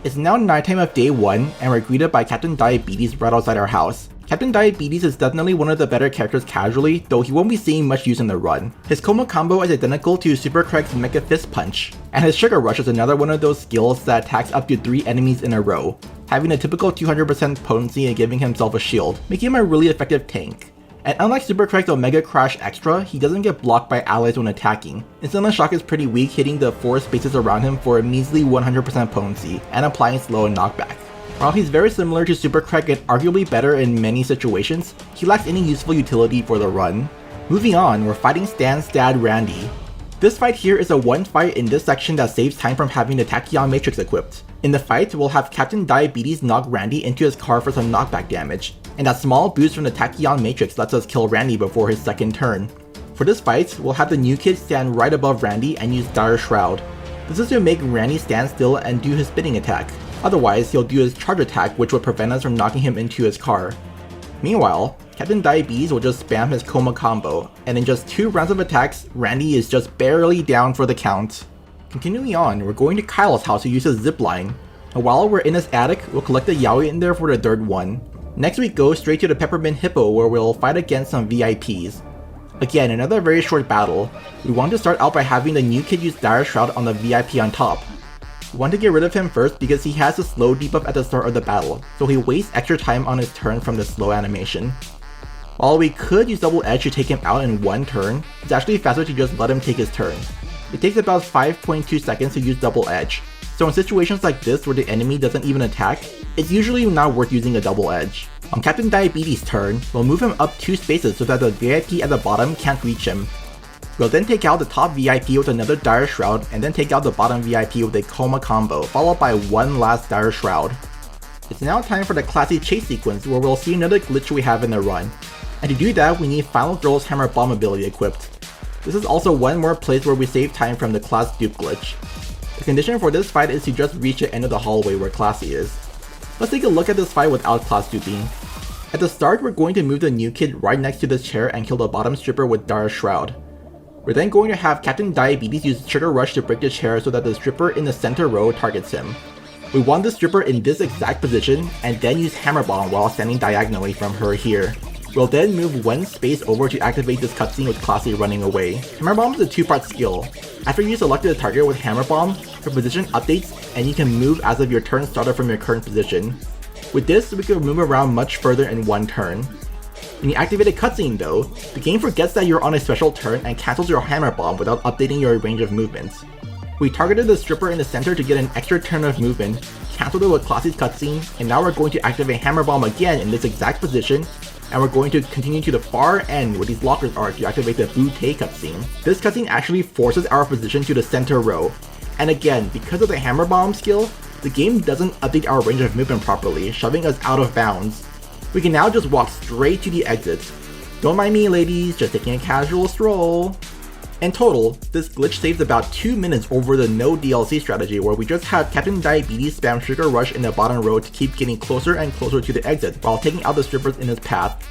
It's now nighttime of day 1, and we're greeted by Captain Diabetes right outside our house. Captain Diabetes is definitely one of the better characters casually, though he won't be seeing much use in the run. His Coma combo is identical to Super Craig's Mecha Fist Punch, and his Sugar Rush is another one of those skills that attacks up to 3 enemies in a row, having a typical 200% potency and giving himself a shield, making him a really effective tank. And unlike Super Craig's Omega Crash Extra, he doesn't get blocked by allies when attacking. Instant Shock is pretty weak, hitting the 4 spaces around him for a measly 100% potency, and applying slow and knockback. While he's very similar to Super Craig and arguably better in many situations, he lacks any useful utility for the run. Moving on, we're fighting Stan's dad Randy. This fight here is a one fight in this section that saves time from having the Tachyon Matrix equipped. In the fight, we'll have Captain Diabetes knock Randy into his car for some knockback damage, and that small boost from the Tachyon Matrix lets us kill Randy before his second turn. For this fight, we'll have the new kid stand right above Randy and use Dire Shroud. This is to make Randy stand still and do his spinning attack. Otherwise, he'll do his charge attack, which would prevent us from knocking him into his car. Meanwhile, Captain Diabetes will just spam his Coma combo, and in just 2 rounds of attacks, Randy is just barely down for the count. Continuing on, we're going to Kyle's house to use his zipline, and while we're in his attic, we'll collect the Yaoi in there for the 3rd one. Next we go straight to the Peppermint Hippo where we'll fight against some VIPs. Again, another very short battle. We want to start out by having the new kid use Dire Shroud on the VIP on top. We want to get rid of him first because he has a slow debuff at the start of the battle, so he wastes extra time on his turn from the slow animation. While we could use Double Edge to take him out in 1 turn, it's actually faster to just let him take his turn. It takes about 5.2 seconds to use Double Edge, so in situations like this where the enemy doesn't even attack, it's usually not worth using a Double Edge. On Captain Diabetes' turn, we'll move him up 2 spaces so that the VIP at the bottom can't reach him. We'll then take out the top VIP with another Dire Shroud, and then take out the bottom VIP with a Coma combo, followed by one last Dire Shroud. It's now time for the Classi Chase sequence where we'll see another glitch we have in the run. And to do that, we need Final Girl's Hammer Bomb ability equipped. This is also one more place where we save time from the class dupe glitch. The condition for this fight is to just reach the end of the hallway where Classi is. Let's take a look at this fight without class duping. At the start, we're going to move the new kid right next to this chair and kill the bottom stripper with Dire Shroud. We're then going to have Captain Diabetes use Sugar Rush to break the chair so that the stripper in the center row targets him. We want the stripper in this exact position and then use Hammer Bomb while standing diagonally from her here. We'll then move 1 space over to activate this cutscene with Classi running away. Hammer Bomb is a 2-part skill. After you select the target with Hammer Bomb, your position updates and you can move as if your turn started from your current position. With this, we can move around much further in 1 turn. When you activate a cutscene though, the game forgets that you're on a special turn and cancels your Hammer Bomb without updating your range of movements. We targeted the stripper in the center to get an extra turn of movement, cancelled it with Classi's cutscene, and now we're going to activate Hammer Bomb again in this exact position, and we're going to continue to the far end where these lockers are to activate the Butte cutscene. This cutscene actually forces our position to the center row, and again, because of the Hammer Bomb skill, the game doesn't update our range of movement properly, shoving us out of bounds. We can now just walk straight to the exit. Don't mind me ladies, just taking a casual stroll. In total, this glitch saves about 2 minutes over the no DLC strategy where we just have Captain Diabetes spam Sugar Rush in the bottom row to keep getting closer and closer to the exit while taking out the strippers in his path.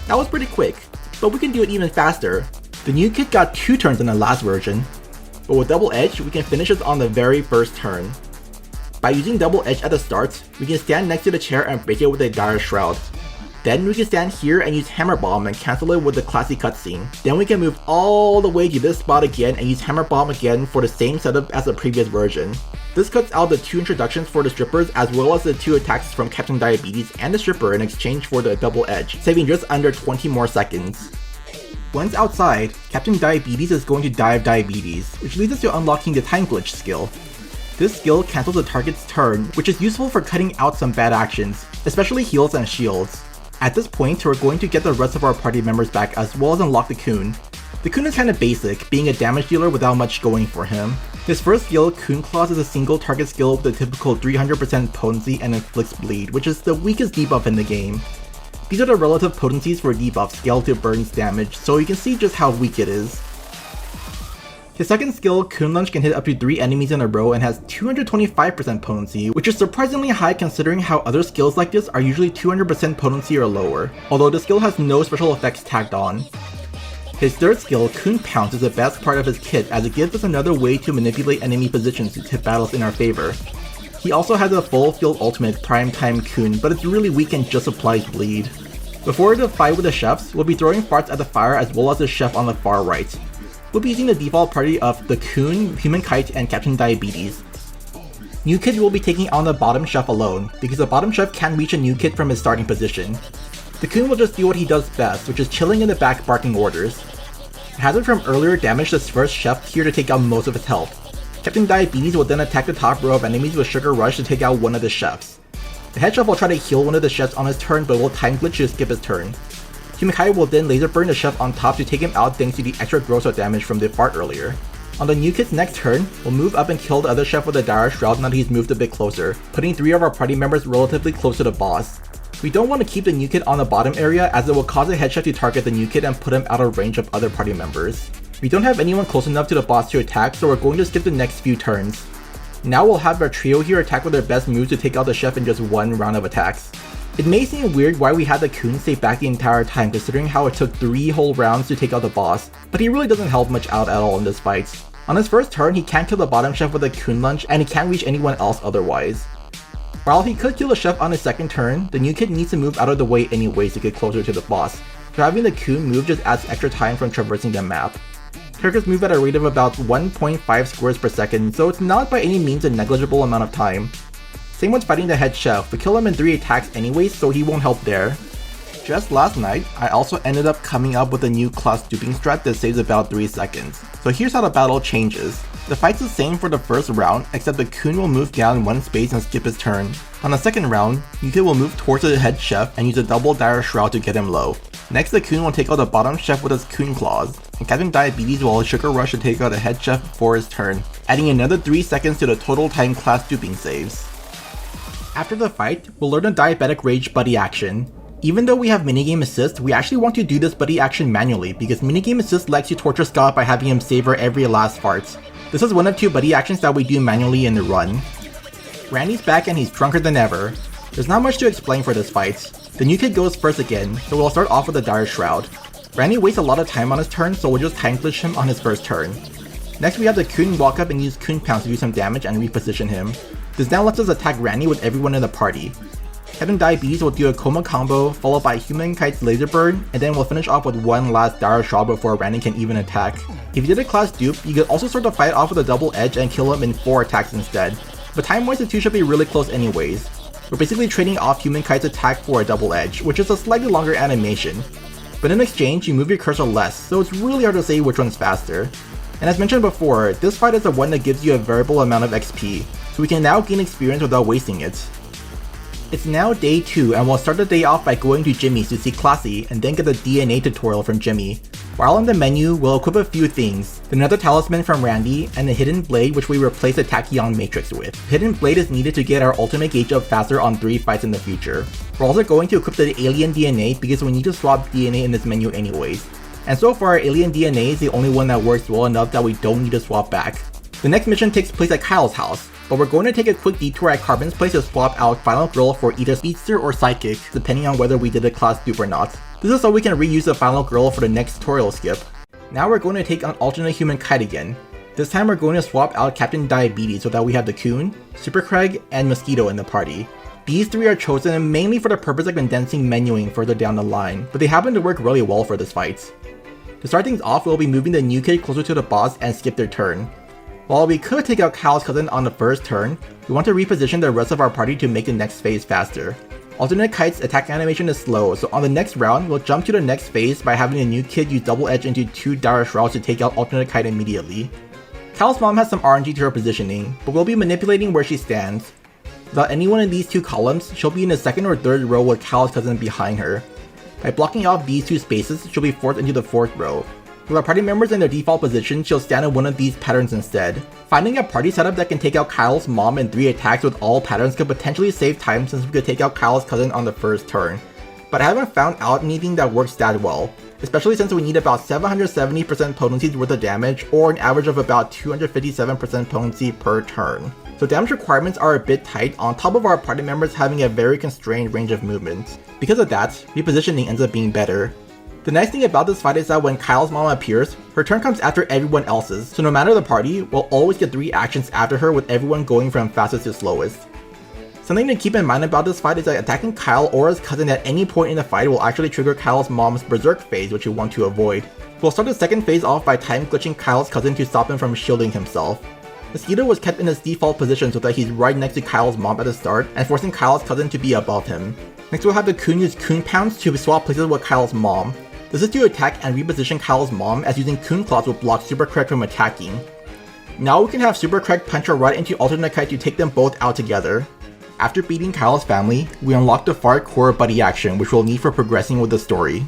That was pretty quick, but we can do it even faster. The new kid got 2 turns in the last version, but with Double Edge, we can finish this on the very first turn. By using Double Edge at the start, we can stand next to the chair and break it with a Dire Shroud. Then we can stand here and use Hammer Bomb and cancel it with the Classi cutscene. Then we can move all the way to this spot again and use Hammer Bomb again for the same setup as the previous version. This cuts out the 2 introductions for the strippers as well as the 2 attacks from Captain Diabetes and the stripper in exchange for the Double Edge, saving just under 20 more seconds. Once outside, Captain Diabetes is going to dive Diabetes, which leads us to unlocking the Time Glitch skill. This skill cancels the target's turn, which is useful for cutting out some bad actions, especially heals and shields. At this point, we're going to get the rest of our party members back as well as unlock the Coon. The Coon is kinda basic, being a damage dealer without much going for him. His first skill, Coon Claws, is a single target skill with a typical 300% potency and inflicts bleed, which is the weakest debuff in the game. These are the relative potencies for debuffs scaled to Burns damage, so you can see just how weak it is. His second skill, Coon Lunge, can hit up to 3 enemies in a row and has 225% potency, which is surprisingly high considering how other skills like this are usually 200% potency or lower, although the skill has no special effects tagged on. His third skill, Coon Pounce, is the best part of his kit as it gives us another way to manipulate enemy positions to tip battles in our favor. He also has a full field ultimate Primetime Coon, but it's really weak and just applies bleed. Before the fight with the chefs, we'll be throwing farts at the fire as well as the chef on the far right. We'll be using the default party of the Coon, Human Kite, and Captain Diabetes. New Kid will be taking on the bottom chef alone, because the bottom chef can't reach a New Kid from his starting position. The Coon will just do what he does best, which is chilling in the back barking orders. Hazard from earlier damaged the first chef here to take out most of his health. Captain Diabetes will then attack the top row of enemies with Sugar Rush to take out one of the chefs. The head chef will try to heal one of the chefs on his turn but will time glitch to skip his turn. Human Kite will then laser burn the chef on top to take him out thanks to the extra gross out damage from the fart earlier. On the New Kid's next turn, we'll move up and kill the other chef with a Dire Shroud now that he's moved a bit closer, putting 3 of our party members relatively close to the boss. We don't want to keep the New Kid on the bottom area as it will cause the head chef to target the New Kid and put him out of range of other party members. We don't have anyone close enough to the boss to attack, so we're going to skip the next few turns. Now we'll have our trio here attack with their best moves to take out the chef in just one round of attacks. It may seem weird why we had the Coon stay back the entire time considering how it took 3 whole rounds to take out the boss, but he really doesn't help much out at all in this fight. On his first turn, he can't kill the bottom chef with a Coon lunge and he can't reach anyone else otherwise. While he could kill the chef on his second turn, the New Kid needs to move out of the way anyways to get closer to the boss, so having the Coon move just adds extra time from traversing the map. Characters move at a rate of about 1.5 squares per second, so it's not by any means a negligible amount of time. Same with fighting the head chef, we kill him in 3 attacks anyways, so he won't help there. Just last night, I also ended up coming up with a new class duping strat that saves about 3 seconds. So here's how the battle changes. The fight's the same for the first round, except the Coon will move down 1 space and skip his turn. On the second round, Yuki will move towards the head chef and use a double Dire Shroud to get him low. Next, the Coon will take out the bottom chef with his Coon Claws, and Captain Diabetes will Sugar Rush to take out the head chef before his turn, adding another 3 seconds to the total time class duping saves. After the fight, we'll learn a Diabetic Rage buddy action. Even though we have minigame assist, we actually want to do this buddy action manually because minigame assist lets you torture Scott by having him savor every last fart. This is one of 2 buddy actions that we do manually in the run. Randy's back and he's drunker than ever. There's not much to explain for this fight. The new kid goes first again, so we'll start off with the Dire Shroud. Randy wastes a lot of time on his turn, so we'll just time glitch him on his first turn. Next we have the Coon walk up and use Coon Pounce to do some damage and reposition him. This now lets us attack Randy with everyone in the party. Captain Diabetes will do a Coma combo, followed by Human Kite's Laser Burn, and then we'll finish off with one last Dire Shroud before Randy can even attack. If you did a class dupe, you could also start the fight off with a double edge and kill him in 4 attacks instead. But time-wise the 2 should be really close anyways. We're basically trading off Human Kite's attack for a double edge, which is a slightly longer animation. But in exchange, you move your cursor less, so it's really hard to say which one's faster. And as mentioned before, this fight is the one that gives you a variable amount of XP, so we can now gain experience without wasting it. It's now day 2 and we'll start the day off by going to Jimmy's to see Classi and then get the DNA tutorial from Jimmy. While on the menu, we'll equip a few things, the Nether Talisman from Randy and the Hidden Blade which we replace the Tachyon Matrix with. Hidden Blade is needed to get our ultimate gauge up faster on 3 fights in the future. We're also going to equip the Alien DNA because we need to swap DNA in this menu anyways. And so far, Alien DNA is the only one that works well enough that we don't need to swap back. The next mission takes place at Kyle's house, but we're going to take a quick detour at Carbon's place to swap out Final Girl for either Speedster or Psychic, depending on whether we did a class dupe or not. This is so we can reuse the Final Girl for the next tutorial skip. Now we're going to take on alternate Human Kite again. This time we're going to swap out Captain Diabetes so that we have the Coon, Super Craig, and Mosquito in the party. These 3 are chosen mainly for the purpose of condensing menuing further down the line, but they happen to work really well for this fight. To start things off, we'll be moving the new kid closer to the boss and skip their turn. While we could take out Kyle's cousin on the first turn, we want to reposition the rest of our party to make the next phase faster. Alternate Kite's attack animation is slow, so on the next round, we'll jump to the next phase by having the new kid use double edge into 2 Dire Shrouds to take out Alternate Kite immediately. Kyle's mom has some RNG to her positioning, but we'll be manipulating where she stands. Without anyone in these 2 columns, she'll be in the 2nd or 3rd row with Kyle's cousin behind her. By blocking off these 2 spaces, she'll be forced into the 4th row. With our party members in their default position, she'll stand in one of these patterns instead. Finding a party setup that can take out Kyle's mom in 3 attacks with all patterns could potentially save time since we could take out Kyle's cousin on the first turn. But I haven't found out anything that works that well, especially since we need about 770% potency's worth of damage or an average of about 257% potency per turn. So damage requirements are a bit tight on top of our party members having a very constrained range of movement. Because of that, repositioning ends up being better. The nice thing about this fight is that when Kyle's mom appears, her turn comes after everyone else's, so no matter the party, we'll always get 3 actions after her with everyone going from fastest to slowest. Something to keep in mind about this fight is that attacking Kyle or his cousin at any point in the fight will actually trigger Kyle's mom's berserk phase, which you want to avoid. We'll start the second phase off by time glitching Kyle's cousin to stop him from shielding himself. Mosquito was kept in his default position so that he's right next to Kyle's mom at the start and forcing Kyle's cousin to be above him. Next we'll have the Coon use Coon Pounce to swap places with Kyle's mom. This is to attack and reposition Kyle's mom, as using Coon Claws will block Super Craig from attacking. Now we can have Super Craig punch her right into Alternate Kite to take them both out together. After beating Kyle's family, we unlock the Far Core Buddy action, which we'll need for progressing with the story.